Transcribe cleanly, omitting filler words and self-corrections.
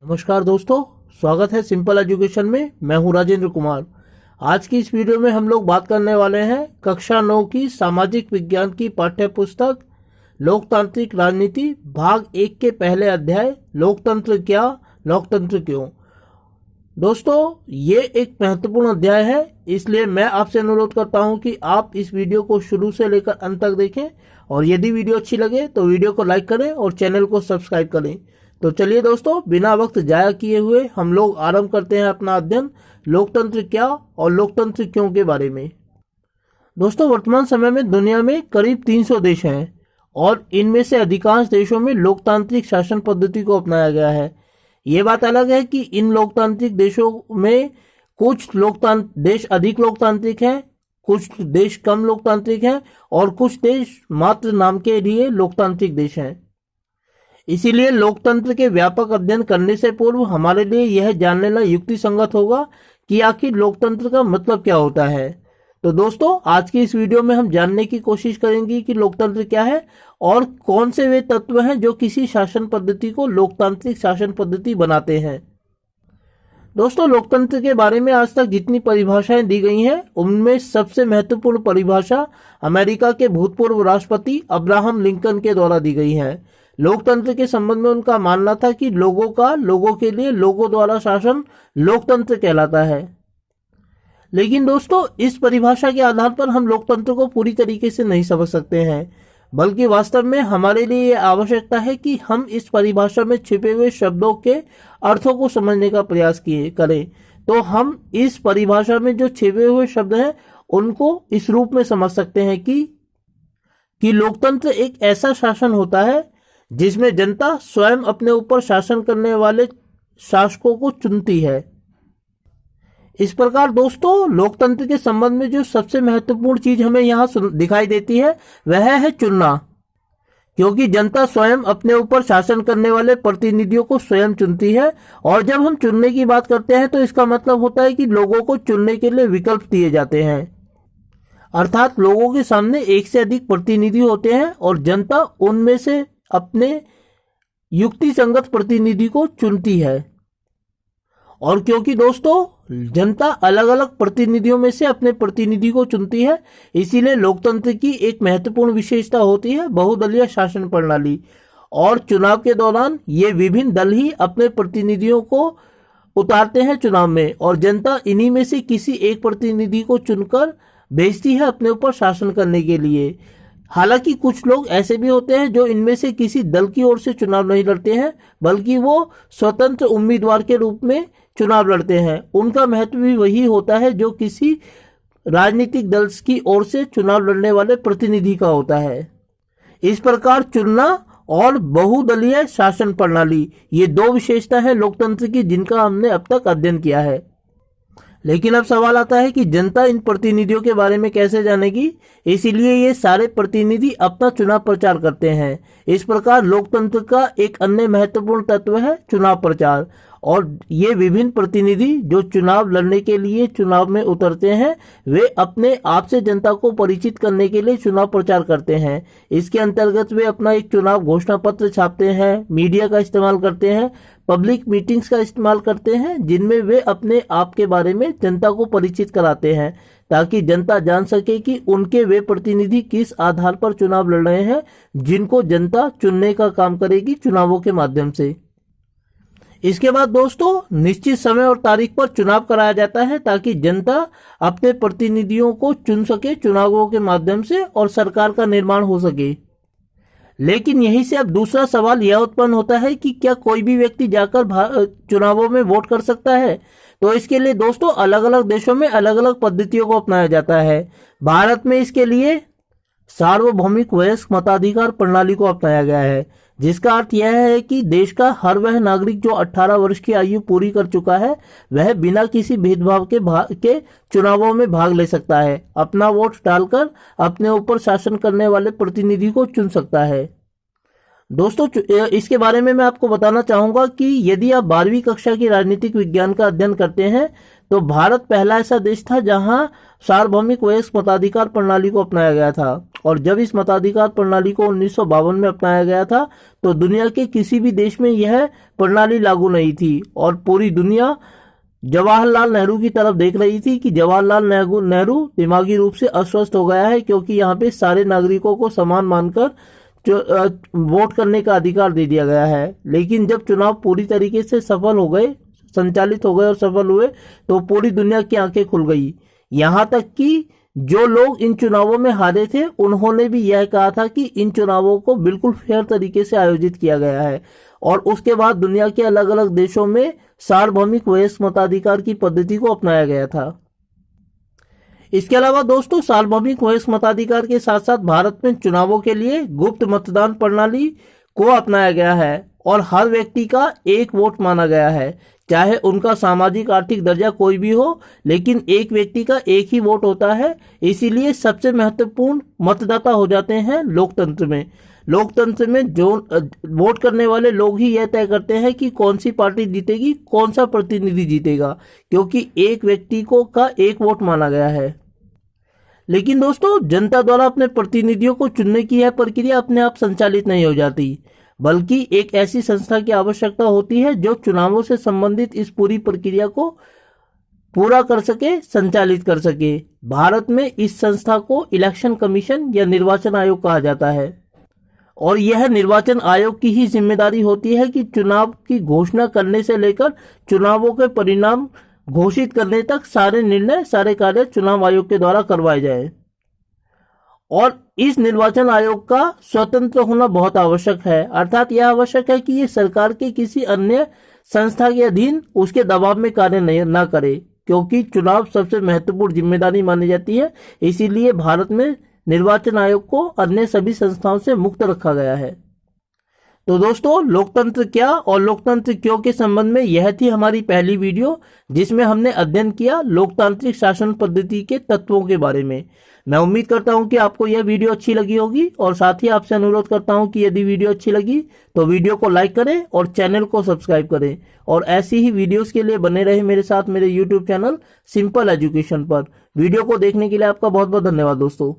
नमस्कार दोस्तों, स्वागत है सिंपल एजुकेशन में। मैं हूं राजेंद्र कुमार। आज की इस वीडियो में हम लोग बात करने वाले हैं कक्षा 9 की सामाजिक विज्ञान की पाठ्य पुस्तक लोकतांत्रिक राजनीति भाग 1 के पहले अध्याय लोकतंत्र क्या, लोकतंत्र क्यों। दोस्तों, ये एक महत्वपूर्ण अध्याय है, इसलिए मैं आपसे अनुरोध करता हूं कि आप इस वीडियो को शुरू से लेकर अंत तक देखें और यदि वीडियो अच्छी लगे तो वीडियो को लाइक करें और चैनल को सब्सक्राइब करें। तो चलिए दोस्तों, बिना वक्त जाया किए हुए हम लोग आरंभ करते हैं अपना अध्ययन लोकतंत्र क्या और लोकतंत्र क्यों के बारे में। दोस्तों, वर्तमान समय में दुनिया में करीब 300 देश हैं और इनमें से अधिकांश देशों में लोकतांत्रिक शासन पद्धति को अपनाया गया है। ये बात अलग है कि इन लोकतांत्रिक देशों में कुछ देश अधिक लोकतांत्रिक हैं, कुछ देश कम लोकतांत्रिक हैं और कुछ देश मात्र नाम के लिए लोकतांत्रिक देश हैं। इसीलिए लोकतंत्र के व्यापक अध्ययन करने से पूर्व हमारे लिए यह जान लेना युक्ति संगत होगा कि आखिर लोकतंत्र का मतलब क्या होता है। तो दोस्तों, आज की इस वीडियो में हम जानने की कोशिश करेंगे कि लोकतंत्र क्या है और कौन से वे तत्व हैं जो किसी शासन पद्धति को लोकतांत्रिक शासन पद्धति बनाते हैं। दोस्तों, लोकतंत्र के बारे में आज तक जितनी परिभाषाएं दी गई हैं उनमें सबसे महत्वपूर्ण परिभाषा अमेरिका के भूतपूर्व राष्ट्रपति अब्राहम लिंकन के द्वारा दी गई है। लोकतंत्र के संबंध में उनका मानना था कि लोगों के लिए लोगों द्वारा शासन लोकतंत्र कहलाता है। लेकिन दोस्तों, इस परिभाषा के आधार पर हम लोकतंत्र को पूरी तरीके से नहीं समझ सकते हैं, बल्कि वास्तव में हमारे लिए यह आवश्यकता है कि हम इस परिभाषा में छिपे हुए शब्दों के अर्थों को समझने का प्रयास करें। तो हम इस परिभाषा में जो छिपे हुए शब्द हैं उनको इस रूप में समझ सकते हैं कि लोकतंत्र एक ऐसा शासन होता है जिसमें जनता स्वयं अपने ऊपर शासन करने वाले शासकों को चुनती है। इस प्रकार दोस्तों, लोकतंत्र के संबंध में जो सबसे महत्वपूर्ण चीज हमें यहाँ दिखाई देती है वह है चुनना, क्योंकि जनता स्वयं अपने ऊपर शासन करने वाले प्रतिनिधियों को स्वयं चुनती है। और जब हम चुनने की बात करते हैं तो इसका मतलब होता है कि लोगों को चुनने के लिए विकल्प दिए जाते हैं, अर्थात लोगों के सामने एक से अधिक प्रतिनिधि होते हैं और जनता उनमें से अपने युक्ति संगत प्रतिनिधि को चुनती है। और क्योंकि दोस्तों जनता अलग अलग प्रतिनिधियों में से अपने प्रतिनिधि को चुनती है, इसीलिए लोकतंत्र की एक महत्वपूर्ण विशेषता होती है बहुदलीय शासन प्रणाली। और चुनाव के दौरान ये विभिन्न दल ही अपने प्रतिनिधियों को उतारते हैं चुनाव में और जनता इन्हीं में से किसी एक प्रतिनिधि को चुनकर भेजती है अपने ऊपर शासन करने के लिए। हालांकि कुछ लोग ऐसे भी होते हैं जो इनमें से किसी दल की ओर से चुनाव नहीं लड़ते हैं, बल्कि वो स्वतंत्र उम्मीदवार के रूप में चुनाव लड़ते हैं। उनका महत्व भी वही होता है जो किसी राजनीतिक दल की ओर से चुनाव लड़ने वाले प्रतिनिधि का होता है। इस प्रकार चुनना और बहुदलीय शासन प्रणाली, ये दो विशेषता है लोकतंत्र की जिनका हमने अब तक अध्ययन किया है। लेकिन अब सवाल आता है कि जनता इन प्रतिनिधियों के बारे में कैसे जानेगी। इसीलिए ये सारे प्रतिनिधि अपना चुनाव प्रचार करते हैं। इस प्रकार लोकतंत्र का एक अन्य महत्वपूर्ण तत्व है चुनाव प्रचार। और ये विभिन्न प्रतिनिधि जो चुनाव लड़ने के लिए चुनाव में उतरते हैं वे अपने आप से जनता को परिचित करने के लिए चुनाव प्रचार करते हैं। इसके अंतर्गत वे अपना एक चुनाव घोषणा पत्र छापते हैं, मीडिया का इस्तेमाल करते हैं, पब्लिक मीटिंग्स का इस्तेमाल करते हैं, जिनमें वे अपने आप के बारे में जनता को परिचित कराते हैं ताकि जनता जान सके कि उनके वे प्रतिनिधि किस आधार पर चुनाव लड़ रहे हैं, जिनको जनता चुनने का काम करेगी चुनावों के माध्यम से। इसके बाद दोस्तों निश्चित समय और तारीख पर चुनाव कराया जाता है ताकि जनता अपने प्रतिनिधियों को चुन सके चुनावों के माध्यम से और सरकार का निर्माण हो सके। लेकिन यहीं से अब दूसरा सवाल यह उत्पन्न होता है कि क्या कोई भी व्यक्ति जाकर चुनावों में वोट कर सकता है। तो इसके लिए दोस्तों अलग अलग देशों में अलग अलग पद्धतियों को अपनाया जाता है। भारत में इसके लिए सार्वभौमिक वयस्क मताधिकार प्रणाली को अपनाया गया है, जिसका अर्थ यह है कि देश का हर वह नागरिक जो 18 वर्ष की आयु पूरी कर चुका है वह बिना किसी भेदभाव के चुनावों में भाग ले सकता है, अपना वोट डालकर अपने ऊपर शासन करने वाले प्रतिनिधि को चुन सकता है। दोस्तों, इसके बारे में मैं आपको बताना चाहूंगा कि यदि आप 12वीं कक्षा की राजनीतिक विज्ञान का अध्ययन करते हैं तो भारत पहला ऐसा देश था जहां सार्वभौमिक वयस्क मताधिकार प्रणाली को अपनाया गया था। और जब इस मताधिकार प्रणाली को 1952 में अपनाया गया था तो दुनिया के किसी भी देश में यह प्रणाली लागू नहीं थी और पूरी दुनिया जवाहरलाल नेहरू की तरफ देख रही थी कि जवाहरलाल नेहरू दिमागी रूप से अस्वस्थ हो गया है, क्योंकि यहाँ पे सारे नागरिकों को समान मानकर वोट करने का अधिकार दे दिया गया है। लेकिन जब चुनाव पूरी तरीके से सफल हो गए, संचालित हो गए और सफल हुए तो पूरी दुनिया की आंखें खुल गई। यहाँ तक कि जो लोग इन चुनावों में हारे थे उन्होंने भी यह कहा था कि इन चुनावों को बिल्कुल फेयर तरीके से आयोजित किया गया है। और उसके बाद दुनिया के अलग अलग देशों में सार्वभौमिक वयस्क मताधिकार की पद्धति को अपनाया गया था। इसके अलावा दोस्तों, सार्वभौमिक वयस्क मताधिकार के साथ साथ भारत में चुनावों के लिए गुप्त मतदान प्रणाली को अपनाया गया है और हर व्यक्ति का एक वोट माना गया है, चाहे उनका सामाजिक आर्थिक दर्जा कोई भी हो, लेकिन एक व्यक्ति का एक ही वोट होता है। इसीलिए सबसे महत्वपूर्ण मतदाता हो जाते हैं लोकतंत्र में। लोकतंत्र में जो वोट करने वाले लोग ही यह तय करते हैं कि कौन सी पार्टी जीतेगी, कौन सा प्रतिनिधि जीतेगा, क्योंकि एक व्यक्ति को का एक वोट माना गया है। लेकिन दोस्तों, जनता द्वारा अपने प्रतिनिधियों को चुनने की यह प्रक्रिया अपने आप संचालित नहीं हो जाती, बल्कि एक ऐसी संस्था की आवश्यकता होती है जो चुनावों से संबंधित इस पूरी प्रक्रिया को पूरा कर सके, संचालित कर सके। भारत में इस संस्था को इलेक्शन कमीशन या निर्वाचन आयोग कहा जाता है और यह निर्वाचन आयोग की ही जिम्मेदारी होती है कि चुनाव की घोषणा करने से लेकर चुनावों के परिणाम घोषित करने तक सारे निर्णय, सारे कार्य चुनाव आयोग के द्वारा करवाए जाए। और इस निर्वाचन आयोग का स्वतंत्र होना बहुत आवश्यक है, अर्थात यह आवश्यक है कि ये सरकार के किसी अन्य संस्था के अधीन उसके दबाव में कार्य न करे, क्योंकि चुनाव सबसे महत्वपूर्ण जिम्मेदारी मानी जाती है। इसीलिए भारत में निर्वाचन आयोग को अन्य सभी संस्थाओं से मुक्त रखा गया है। तो दोस्तों, लोकतंत्र क्या और लोकतंत्र क्यों के संबंध में यह थी हमारी पहली वीडियो, जिसमें हमने अध्ययन किया लोकतांत्रिक शासन पद्धति के तत्वों के बारे में। मैं उम्मीद करता हूं कि आपको यह वीडियो अच्छी लगी होगी और साथ ही आपसे अनुरोध करता हूं कि यदि वीडियो अच्छी लगी तो वीडियो को लाइक करें और चैनल को सब्सक्राइब करें और ऐसी ही वीडियोस के लिए बने रहे मेरे साथ मेरे यूट्यूब चैनल सिंपल एजुकेशन पर। वीडियो को देखने के लिए आपका बहुत बहुत धन्यवाद दोस्तों।